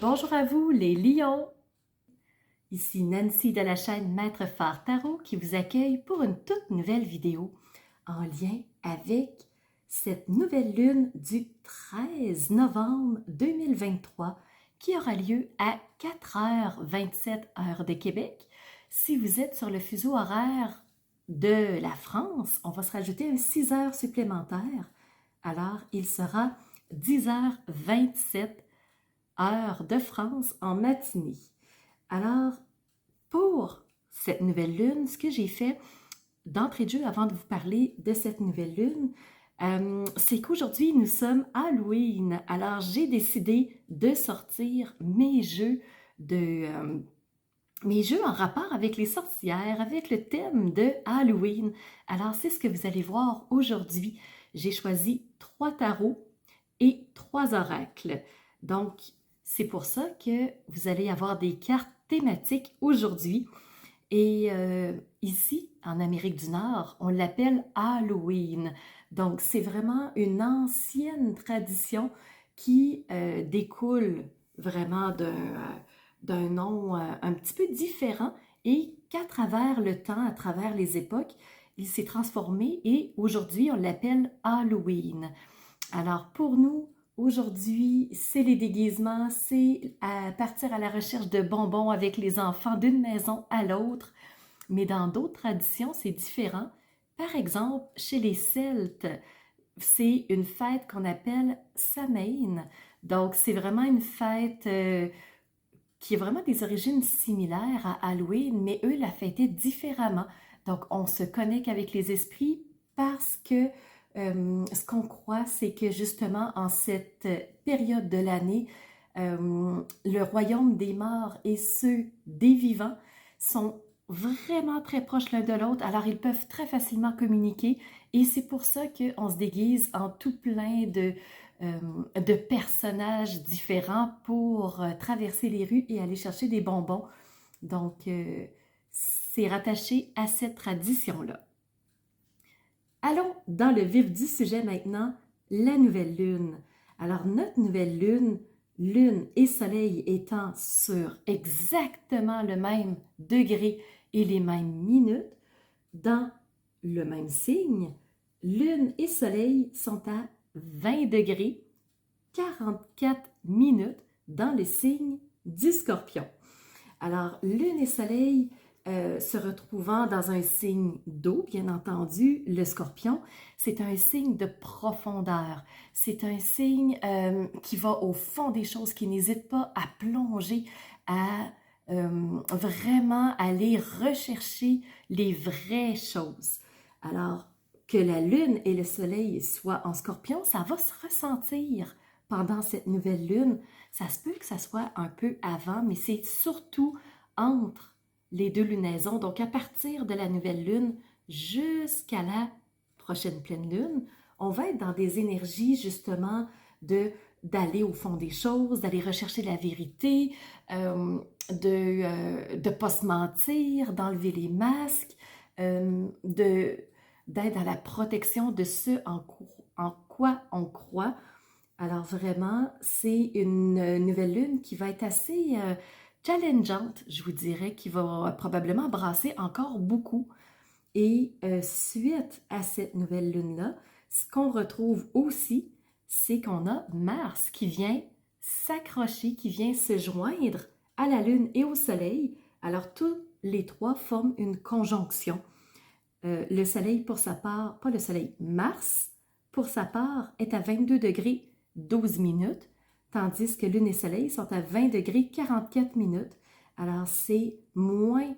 Bonjour à vous les lions! Ici Nancy de la chaîne Maître Phare Tarot qui vous accueille pour une toute nouvelle vidéo en lien avec cette nouvelle lune du 13 novembre 2023 qui aura lieu à 4h27 heure de Québec. Si vous êtes sur le fuseau horaire de la France, on va se rajouter un 6 heures supplémentaires. Alors, il sera 10h27 heure de France en matinée. Alors, pour cette nouvelle lune, ce que j'ai fait d'entrée de jeu avant de vous parler de cette nouvelle lune, c'est qu'aujourd'hui, nous sommes Halloween. Alors, j'ai décidé de sortir mes jeux en rapport avec les sorcières, avec le thème de Halloween. Alors, c'est ce que vous allez voir aujourd'hui. J'ai choisi 3 tarots et 3 oracles. Donc, c'est pour ça que vous allez avoir des cartes thématiques aujourd'hui. Et ici, en Amérique du Nord, on l'appelle Halloween. Donc, c'est vraiment une ancienne tradition qui découle vraiment d'un nom un petit peu différent et qu'à travers le temps, à travers les époques, il s'est transformé et aujourd'hui, on l'appelle Halloween. Alors, pour nous, aujourd'hui, c'est les déguisements, c'est à partir à la recherche de bonbons avec les enfants d'une maison à l'autre. Mais dans d'autres traditions, c'est différent. Par exemple, chez les Celtes, c'est une fête qu'on appelle Samhain. Donc, c'est vraiment une fête qui a vraiment des origines similaires à Halloween, mais eux la fêtaient différemment. Donc, on se connecte avec les esprits parce que ce qu'on croit, c'est que justement, en cette période de l'année, le royaume des morts et ceux des vivants sont vraiment très proches l'un de l'autre, alors ils peuvent très facilement communiquer et c'est pour ça qu'on se déguise en tout plein de personnages différents pour traverser les rues et aller chercher des bonbons. Donc, c'est rattaché à cette tradition-là. Allons dans le vif du sujet maintenant, la nouvelle lune. Alors, notre nouvelle lune, lune et soleil étant sur exactement le même degré et les mêmes minutes, dans le même signe, lune et soleil sont à 20 degrés, 44 minutes dans le signe du Scorpion. Alors, lune et soleil se retrouvant dans un signe d'eau, bien entendu, le Scorpion, c'est un signe de profondeur. C'est un signe qui va au fond des choses, qui n'hésite pas à plonger, à vraiment aller rechercher les vraies choses. Alors, que la lune et le soleil soient en Scorpion, ça va se ressentir pendant cette nouvelle lune. Ça se peut que ça soit un peu avant, mais c'est surtout entre les deux lunaisons. Donc, à partir de la nouvelle lune jusqu'à la prochaine pleine lune, on va être dans des énergies justement d'aller au fond des choses, d'aller rechercher la vérité, de ne pas se mentir, d'enlever les masques, d'être dans la protection de ce en quoi on croit. Alors vraiment, c'est une nouvelle lune qui va être assez challengeante, je vous dirais, qui va probablement brasser encore beaucoup. Et suite à cette nouvelle lune-là, ce qu'on retrouve aussi, c'est qu'on a Mars qui vient s'accrocher, qui vient se joindre à la lune et au soleil. Alors tous les trois forment une conjonction. Le soleil pour sa part, pas le soleil, Mars pour sa part est à 22 degrés 12 minutes, tandis que lune et soleil sont à 20 degrés 44 minutes. Alors c'est moins,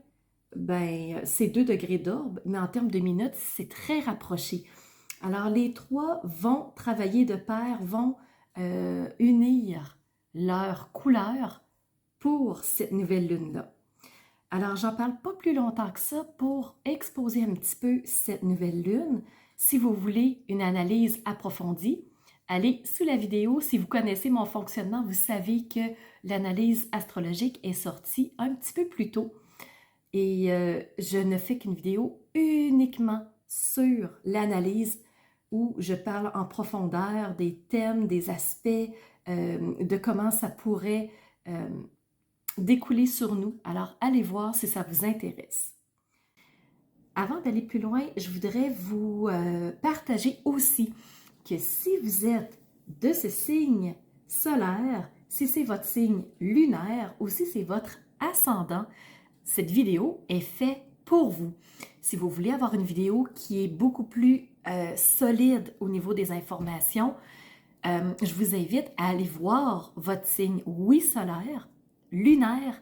c'est 2 degrés d'orbe, mais en termes de minutes, c'est très rapproché. Alors les trois vont travailler de pair, vont unir leurs couleurs pour cette nouvelle lune-là. Alors, j'en parle pas plus longtemps que ça pour exposer un petit peu cette nouvelle lune. Si vous voulez une analyse approfondie, allez sous la vidéo. Si vous connaissez mon fonctionnement, vous savez que l'analyse astrologique est sortie un petit peu plus tôt. Et je ne fais qu'une vidéo uniquement sur l'analyse où je parle en profondeur des thèmes, des aspects, de comment ça pourrait euh, découler sur nous. Alors, allez voir si ça vous intéresse. Avant d'aller plus loin, je voudrais vous partager aussi que si vous êtes de ce signe solaire, si c'est votre signe lunaire ou si c'est votre ascendant, cette vidéo est faite pour vous. Si vous voulez avoir une vidéo qui est beaucoup plus solide au niveau des informations, je vous invite à aller voir votre signe, oui, solaire, lunaire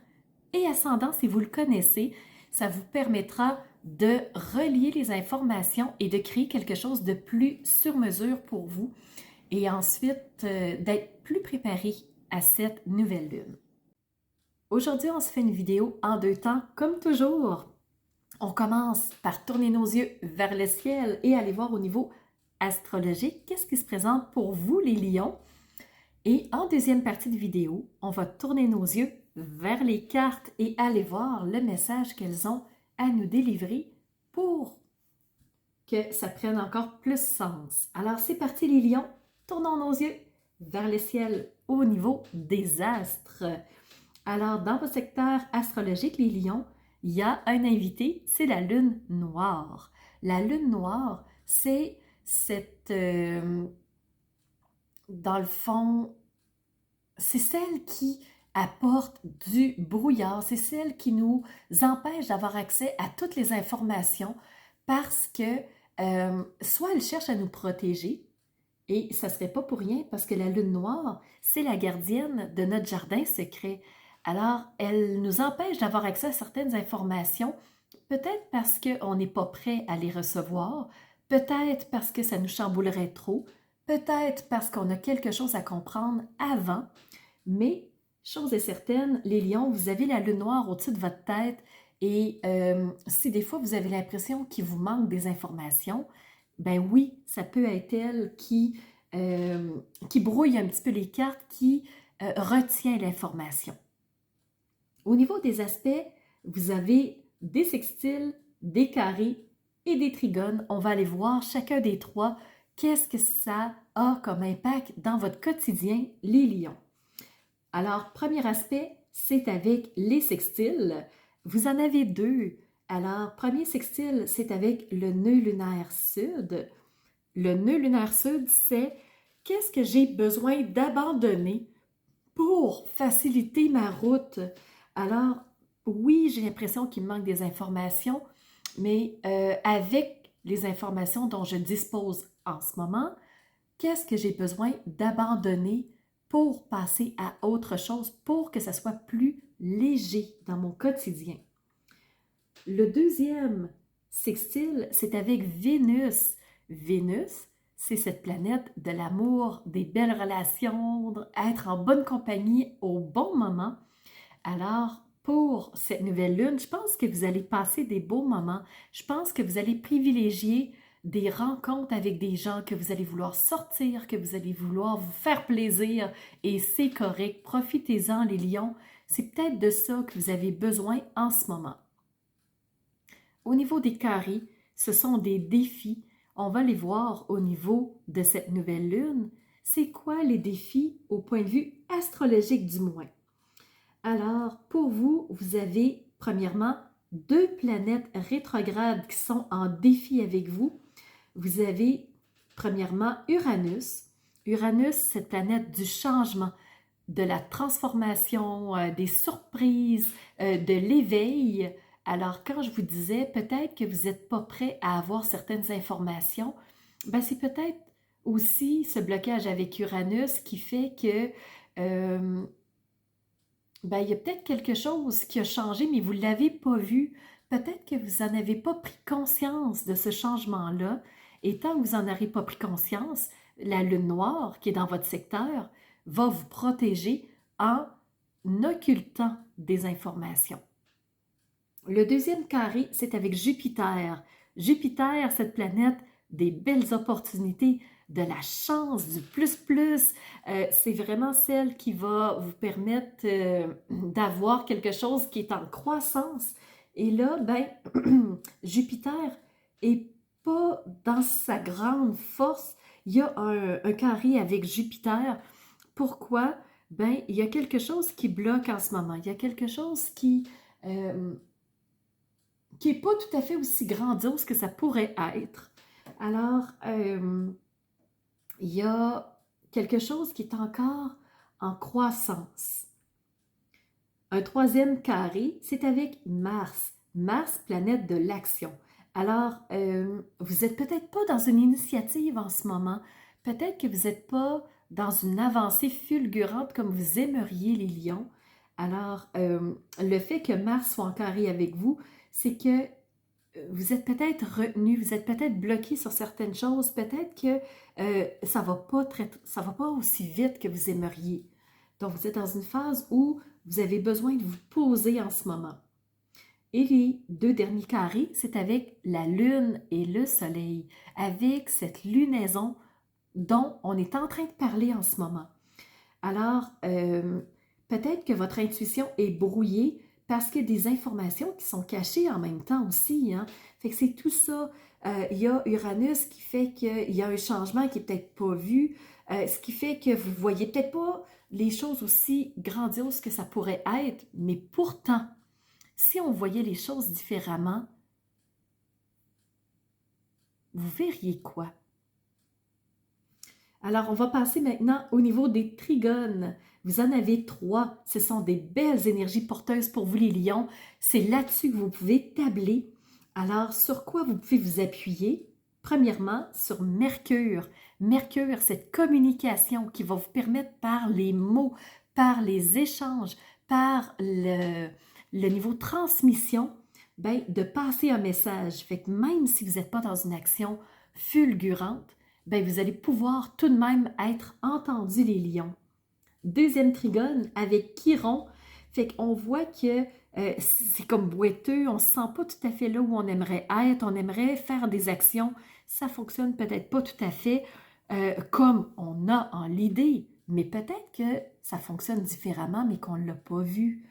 et ascendant si vous le connaissez. Ça vous permettra de relier les informations et de créer quelque chose de plus sur mesure pour vous et ensuite d'être plus préparé à cette nouvelle lune. Aujourd'hui, on se fait une vidéo en 2 temps, comme toujours. On commence par tourner nos yeux vers le ciel et aller voir au niveau astrologique qu'est-ce qui se présente pour vous, les lions. Et en deuxième partie de vidéo, on va tourner nos yeux vers les cartes et aller voir le message qu'elles ont à nous délivrer pour que ça prenne encore plus sens. Alors c'est parti les lions, tournons nos yeux vers le ciel au niveau des astres. Alors dans votre secteur astrologique, les lions, il y a un invité, c'est la lune noire. La lune noire, c'est cette... dans le fond, c'est celle qui apporte du brouillard, c'est celle qui nous empêche d'avoir accès à toutes les informations parce que soit elle cherche à nous protéger, et ça ne serait pas pour rien parce que la lune noire, c'est la gardienne de notre jardin secret. Alors, elle nous empêche d'avoir accès à certaines informations, peut-être parce qu'on n'est pas prêt à les recevoir, peut-être parce que ça nous chamboulerait trop, peut-être parce qu'on a quelque chose à comprendre avant, mais chose est certaine, les lions, vous avez la lune noire au-dessus de votre tête et si des fois vous avez l'impression qu'il vous manque des informations, ben oui, ça peut être elle qui brouille un petit peu les cartes, qui retient l'information. Au niveau des aspects, vous avez des sextiles, des carrés et des trigones. On va aller voir chacun des 3. Qu'est-ce que ça a comme impact dans votre quotidien, les lions? Alors, premier aspect, c'est avec les sextiles. Vous en avez 2. Alors, premier sextile, c'est avec le nœud lunaire sud. Le nœud lunaire sud, c'est qu'est-ce que j'ai besoin d'abandonner pour faciliter ma route. Alors, oui, j'ai l'impression qu'il me manque des informations, mais avec les informations dont je dispose en ce moment, qu'est-ce que j'ai besoin d'abandonner pour passer à autre chose, pour que ça soit plus léger dans mon quotidien. Le deuxième sextile, c'est avec Vénus. Vénus, c'est cette planète de l'amour, des belles relations, être en bonne compagnie au bon moment. Alors, pour cette nouvelle lune, je pense que vous allez passer des beaux moments. Je pense que vous allez privilégier des rencontres avec des gens, que vous allez vouloir sortir, que vous allez vouloir vous faire plaisir et c'est correct. Profitez-en, les lions. C'est peut-être de ça que vous avez besoin en ce moment. Au niveau des carrés, ce sont des défis. On va les voir au niveau de cette nouvelle lune. C'est quoi les défis au point de vue astrologique du moins? Alors, pour vous, vous avez premièrement 2 planètes rétrogrades qui sont en défi avec vous. Vous avez premièrement Uranus. Uranus, cette planète du changement, de la transformation, des surprises, de l'éveil. Alors, quand je vous disais peut-être que vous n'êtes pas prêt à avoir certaines informations, ben c'est peut-être aussi ce blocage avec Uranus qui fait que ben, il y a peut-être quelque chose qui a changé, mais vous ne l'avez pas vu. Peut-être que vous n'en avez pas pris conscience de ce changement-là. Et tant que vous n'en aurez pas pris conscience, la lune noire qui est dans votre secteur va vous protéger en occultant des informations. Le deuxième carré, c'est avec Jupiter. Jupiter, cette planète des belles opportunités, de la chance, du plus. C'est vraiment celle qui va vous permettre d'avoir quelque chose qui est en croissance. Et là, ben, Jupiter est pas dans sa grande force. Il y a un carré avec Jupiter. Pourquoi? ben il y a quelque chose qui bloque en ce moment. Il y a quelque chose euh, qui n'est pas tout à fait aussi grandiose que ça pourrait être. Alors, il y a quelque chose qui est encore en croissance. Un troisième carré, c'est avec Mars. Mars, planète de l'action. Alors, vous n'êtes peut-être pas dans une initiative en ce moment. Peut-être que vous n'êtes pas dans une avancée fulgurante comme vous aimeriez les lions. Alors, le fait que Mars soit en carré avec vous, c'est que vous êtes peut-être retenu, vous êtes peut-être bloqué sur certaines choses, peut-être que ça va pas aussi vite que vous aimeriez. Donc, vous êtes dans une phase où vous avez besoin de vous poser en ce moment. Et les deux derniers carrés, c'est avec la Lune et le Soleil, avec cette lunaison dont on est en train de parler en ce moment. Alors, peut-être que votre intuition est brouillée parce qu'il y a des informations qui sont cachées en même temps aussi. Hein? Fait que c'est tout ça. Il y a Uranus qui fait qu'il y a un changement qui n'est peut-être pas vu, ce qui fait que vous ne voyez peut-être pas les choses aussi grandioses que ça pourrait être, mais pourtant, si on voyait les choses différemment, vous verriez quoi? Alors, on va passer maintenant au niveau des trigones. Vous en avez 3. Ce sont des belles énergies porteuses pour vous, les lions. C'est là-dessus que vous pouvez tabler. Alors, sur quoi vous pouvez vous appuyer? Premièrement, sur Mercure. Mercure, cette communication qui va vous permettre par les mots, par les échanges, par le niveau transmission, ben, de passer un message. Fait que même si vous n'êtes pas dans une action fulgurante, ben vous allez pouvoir tout de même être entendu, les lions. Deuxième trigone avec Chiron, fait qu'on voit que c'est comme boiteux, on ne se sent pas tout à fait là où on aimerait être, on aimerait faire des actions, ça fonctionne peut-être pas tout à fait comme on a en l'idée, mais peut-être que ça fonctionne différemment, mais qu'on ne l'a pas vu.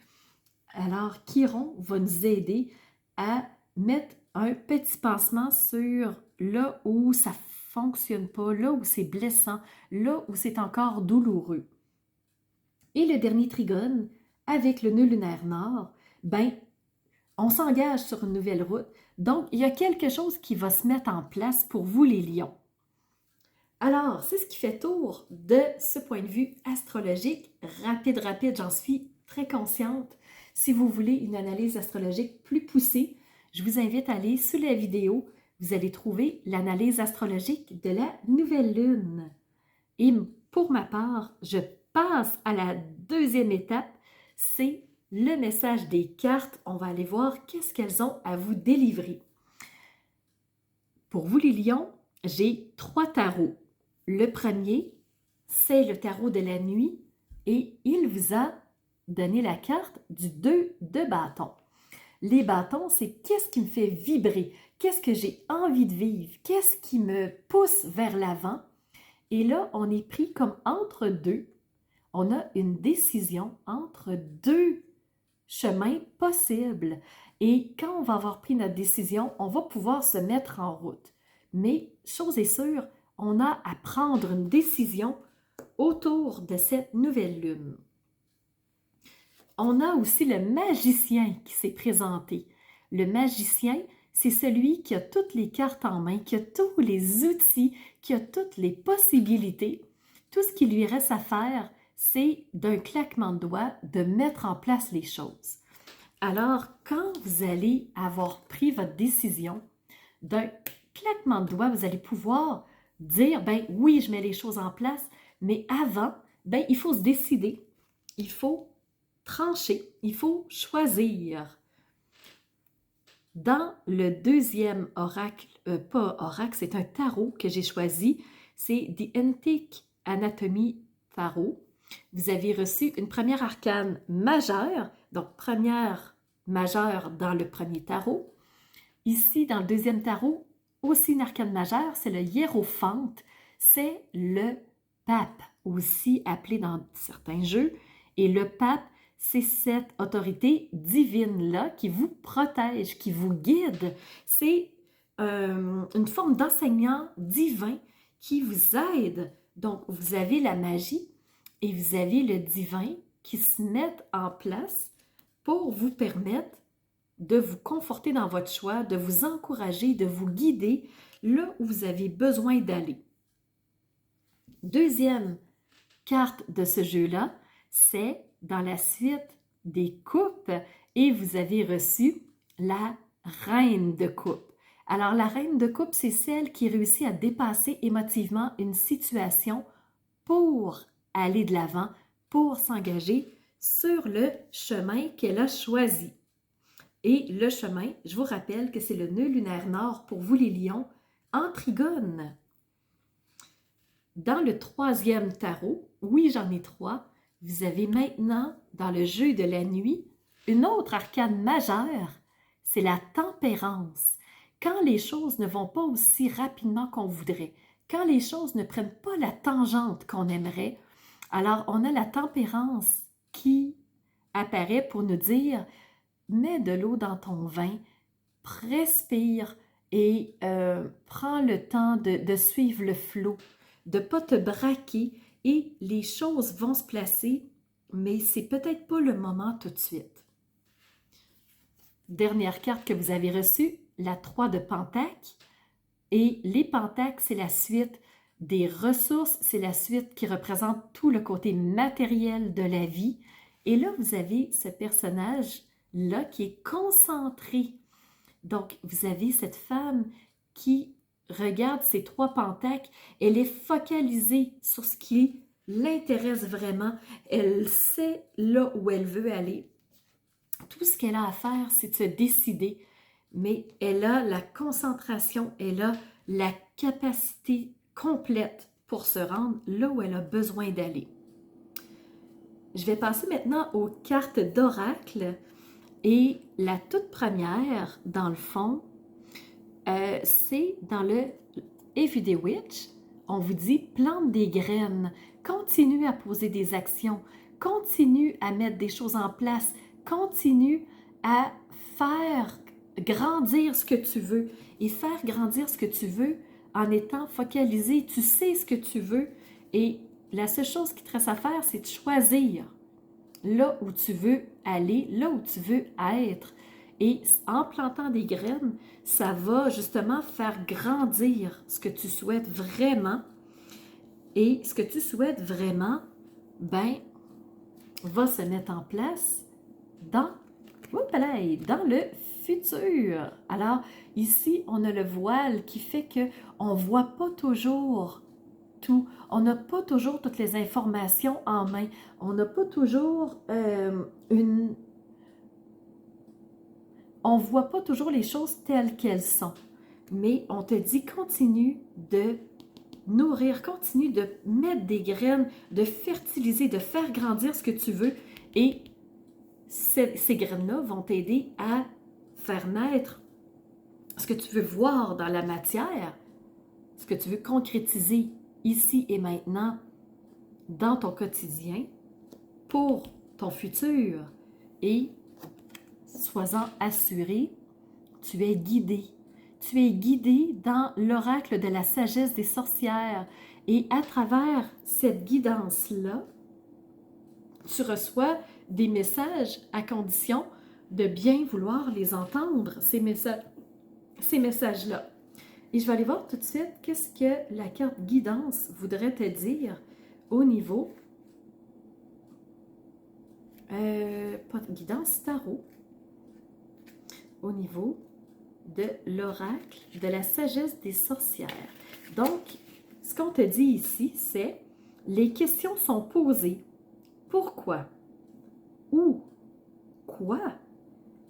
Alors, Chiron va nous aider à mettre un petit pansement sur là où ça fonctionne pas, là où c'est blessant, là où c'est encore douloureux. Et le dernier trigone, avec le nœud lunaire nord, ben, on s'engage sur une nouvelle route. Donc, il y a quelque chose qui va se mettre en place pour vous, les lions. Alors, c'est ce qui fait tour de ce point de vue astrologique. Rapide, j'en suis très consciente. Si vous voulez une analyse astrologique plus poussée, je vous invite à aller sous la vidéo. Vous allez trouver l'analyse astrologique de la nouvelle lune. Et pour ma part, je passe à la deuxième étape, c'est le message des cartes. On va aller voir qu'est-ce qu'elles ont à vous délivrer. Pour vous, les lions, j'ai 3 tarots. Le premier, c'est le tarot de la nuit et il vous a donné la carte du 2 de bâton. Les bâtons, c'est qu'est-ce qui me fait vibrer, qu'est-ce que j'ai envie de vivre, qu'est-ce qui me pousse vers l'avant. Et là, on est pris comme entre deux. On a une décision entre deux chemins possibles. Et quand on va avoir pris notre décision, on va pouvoir se mettre en route. Mais, chose est sûre, on a à prendre une décision autour de cette nouvelle lune. On a aussi le magicien qui s'est présenté. Le magicien, c'est celui qui a toutes les cartes en main, qui a tous les outils, qui a toutes les possibilités. Tout ce qui lui reste à faire, c'est d'un claquement de doigts de mettre en place les choses. Alors, quand vous allez avoir pris votre décision, d'un claquement de doigts, vous allez pouvoir dire, ben oui, je mets les choses en place, mais avant, ben il faut se décider, il faut trancher, il faut choisir. Dans le deuxième oracle, pas oracle, c'est un tarot que j'ai choisi, c'est The Antique Anatomy Tarot. Vous avez reçu une première arcane majeure, donc première majeure dans le premier tarot. Ici, dans le deuxième tarot, aussi une arcane majeure, c'est le hiérophante, c'est le pape, aussi appelé dans certains jeux. Et le pape, c'est cette autorité divine-là qui vous protège, qui vous guide. C'est une forme d'enseignant divin qui vous aide. Donc, vous avez la magie et vous avez le divin qui se met en place pour vous permettre de vous conforter dans votre choix, de vous encourager, de vous guider là où vous avez besoin d'aller. Deuxième carte de ce jeu-là, c'est dans la suite des coupes et vous avez reçu la reine de coupe. Alors, la reine de coupe, c'est celle qui réussit à dépasser émotivement une situation pour aller de l'avant, pour s'engager sur le chemin qu'elle a choisi. Et le chemin, je vous rappelle que c'est le nœud lunaire nord pour vous les lions, en trigone. Dans le troisième tarot, oui j'en ai 3, vous avez maintenant dans le jeu de la nuit une autre arcane majeure, c'est la tempérance. Quand les choses ne vont pas aussi rapidement qu'on voudrait, quand les choses ne prennent pas la tangente qu'on aimerait, alors on a la tempérance qui apparaît pour nous dire « Mets de l'eau dans ton vin, respire et prends le temps de suivre le flot, de ne pas te braquer et les choses vont se placer, mais c'est peut-être pas le moment tout de suite. » Dernière carte que vous avez reçue, la 3 de Pentacle. Et les pentacles, c'est la suite des ressources, c'est la suite qui représente tout le côté matériel de la vie. Et là, vous avez ce personnage-là qui est concentré. Donc, vous avez cette femme qui regarde ces 3 pentacles, elle est focalisée sur ce qui l'intéresse vraiment. Elle sait là où elle veut aller. Tout ce qu'elle a à faire, c'est de se décider. Mais elle a la concentration, elle a la capacité complète pour se rendre là où elle a besoin d'aller. Je vais passer maintenant aux cartes d'oracle et la toute première, dans le fond, c'est dans le Everyday Witch. On vous dit plante des graines, continue à poser des actions, continue à mettre des choses en place, continue à faire grandir ce que tu veux et faire grandir ce que tu veux en étant focalisé. Tu sais ce que tu veux et la seule chose qui te reste à faire, c'est de choisir là où tu veux aller, là où tu veux être. Et en plantant des graines, ça va justement faire grandir ce que tu souhaites vraiment. Et ce que tu souhaites vraiment, ben, va se mettre en place dans le futur. Alors, ici, on a le voile qui fait qu'on ne voit pas toujours tout. On n'a pas toujours toutes les informations en main. On n'a pas toujours on ne voit pas toujours les choses telles qu'elles sont. Mais on te dit, continue de nourrir, continue de mettre des graines, de fertiliser, de faire grandir ce que tu veux. Et ces graines-là vont t'aider à faire naître ce que tu veux voir dans la matière, ce que tu veux concrétiser ici et maintenant dans ton quotidien pour ton futur. Et sois-en assuré, tu es guidé. Tu es guidé dans l'oracle de la sagesse des sorcières. Et à travers cette guidance-là, tu reçois des messages à condition de bien vouloir les entendre, ces messages-là. Et je vais aller voir tout de suite qu'est-ce que la carte guidance voudrait te dire au niveau, pas de guidance, tarot, au niveau de l'oracle de la sagesse des sorcières. Donc, ce qu'on te dit ici, c'est les questions sont posées. Pourquoi? Où? Quoi?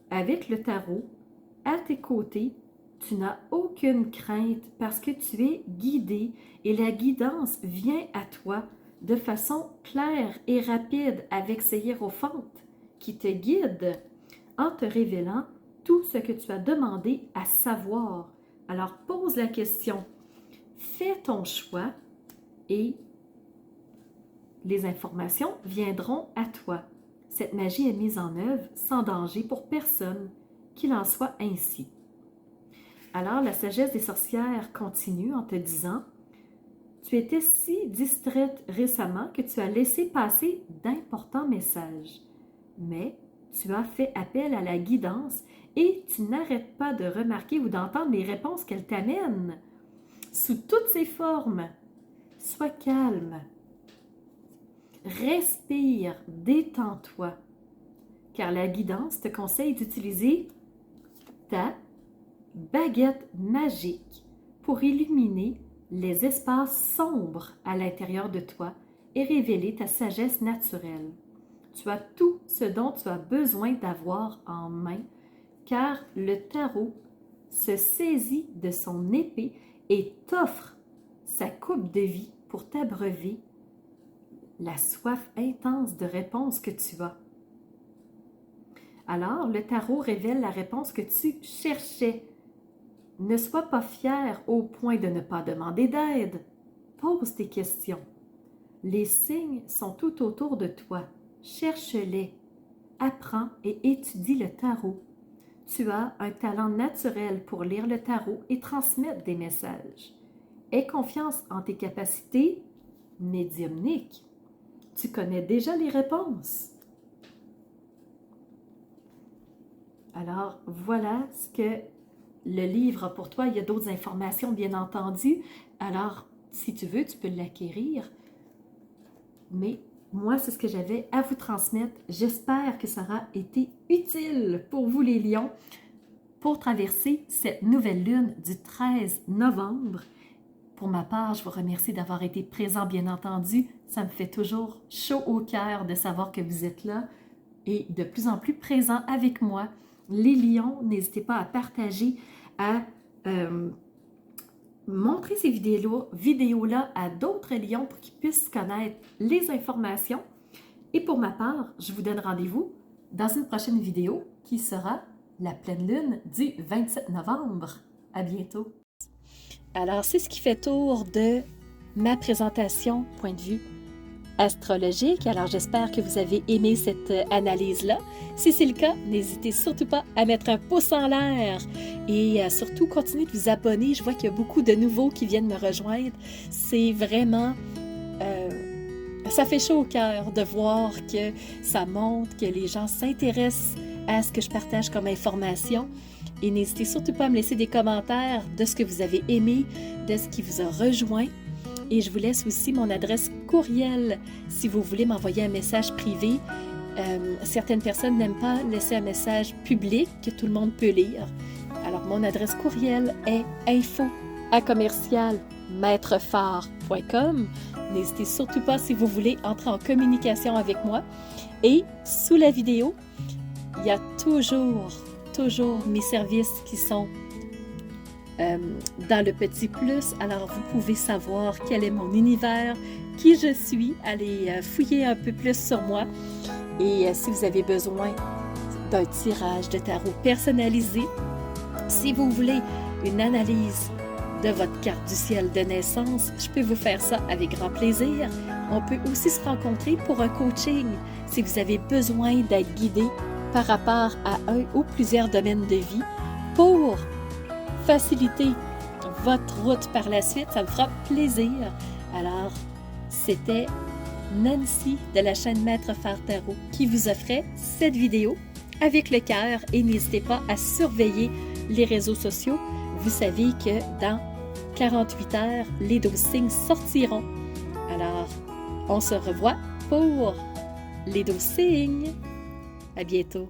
Avec le tarot, à tes côtés, tu n'as aucune crainte parce que tu es guidé et la guidance vient à toi de façon claire et rapide avec ces hiérophantes qui te guident en te révélant tout ce que tu as demandé à savoir. Alors pose la question, fais ton choix et les informations viendront à toi. Cette magie est mise en œuvre sans danger pour personne, qu'il en soit ainsi. Alors, la sagesse des sorcières continue en te disant, Tu étais si distraite récemment que tu as laissé passer d'importants messages. Mais tu as fait appel à la guidance et tu n'arrêtes pas de remarquer ou d'entendre les réponses qu'elle t'amène. Sous toutes ses formes, sois calme. Respire, détends-toi, car la guidance te conseille d'utiliser ta baguette magique pour illuminer les espaces sombres à l'intérieur de toi et révéler ta sagesse naturelle. Tu as tout ce dont tu as besoin d'avoir en main, car le tarot se saisit de son épée et t'offre sa coupe de vie pour t'abreuver la soif intense de réponses que tu as. Alors, le tarot révèle la réponse que tu cherchais. Ne sois pas fier au point de ne pas demander d'aide. Pose tes questions. Les signes sont tout autour de toi. Cherche-les. Apprends et étudie le tarot. Tu as un talent naturel pour lire le tarot et transmettre des messages. Aie confiance en tes capacités médiumniques. Tu connais déjà les réponses. Alors, voilà ce que le livre a pour toi. Il y a d'autres informations, bien entendu. Alors, si tu veux, tu peux l'acquérir. Mais moi, c'est ce que j'avais à vous transmettre. J'espère que ça aura été utile pour vous, les lions, pour traverser cette nouvelle lune du 13 novembre. Pour ma part, je vous remercie d'avoir été présent, bien entendu. Ça me fait toujours chaud au cœur de savoir que vous êtes là et de plus en plus présent avec moi. Les lions, n'hésitez pas à partager, à montrer ces vidéos-là à d'autres lions pour qu'ils puissent connaître les informations. Et pour ma part, je vous donne rendez-vous dans une prochaine vidéo qui sera la pleine lune du 27 novembre. À bientôt! Alors, c'est ce qui fait tour de ma présentation, point de vue astrologique. Alors, j'espère que vous avez aimé cette analyse-là. Si c'est le cas, n'hésitez surtout pas à mettre un pouce en l'air et surtout continuez de vous abonner. Je vois qu'il y a beaucoup de nouveaux qui viennent me rejoindre. C'est vraiment... ça fait chaud au cœur de voir que ça montre, que les gens s'intéressent à ce que je partage comme information. Et n'hésitez surtout pas à me laisser des commentaires de ce que vous avez aimé, de ce qui vous a rejoint. Et je vous laisse aussi mon adresse courriel si vous voulez m'envoyer un message privé. Certaines personnes n'aiment pas laisser un message public que tout le monde peut lire. Alors, mon adresse courriel est info@commercialmaitrefort.com. N'hésitez surtout pas si vous voulez entrer en communication avec moi. Et sous la vidéo, il y a toujours mes services qui sont dans le petit plus. Alors, vous pouvez savoir quel est mon univers, qui je suis, allez fouiller un peu plus sur moi. Et si vous avez besoin d'un tirage de tarot personnalisé, si vous voulez une analyse de votre carte du ciel de naissance, je peux vous faire ça avec grand plaisir. On peut aussi se rencontrer pour un coaching si vous avez besoin d'être guidé par rapport à un ou plusieurs domaines de vie pour faciliter votre route par la suite. Ça me fera plaisir. Alors, c'était Nancy de la chaîne Maître Phare Tarot qui vous offrait cette vidéo avec le cœur et n'hésitez pas à surveiller les réseaux sociaux. Vous savez que dans 48 heures, les 12 signes sortiront. Alors, on se revoit pour les 12 signes. À bientôt.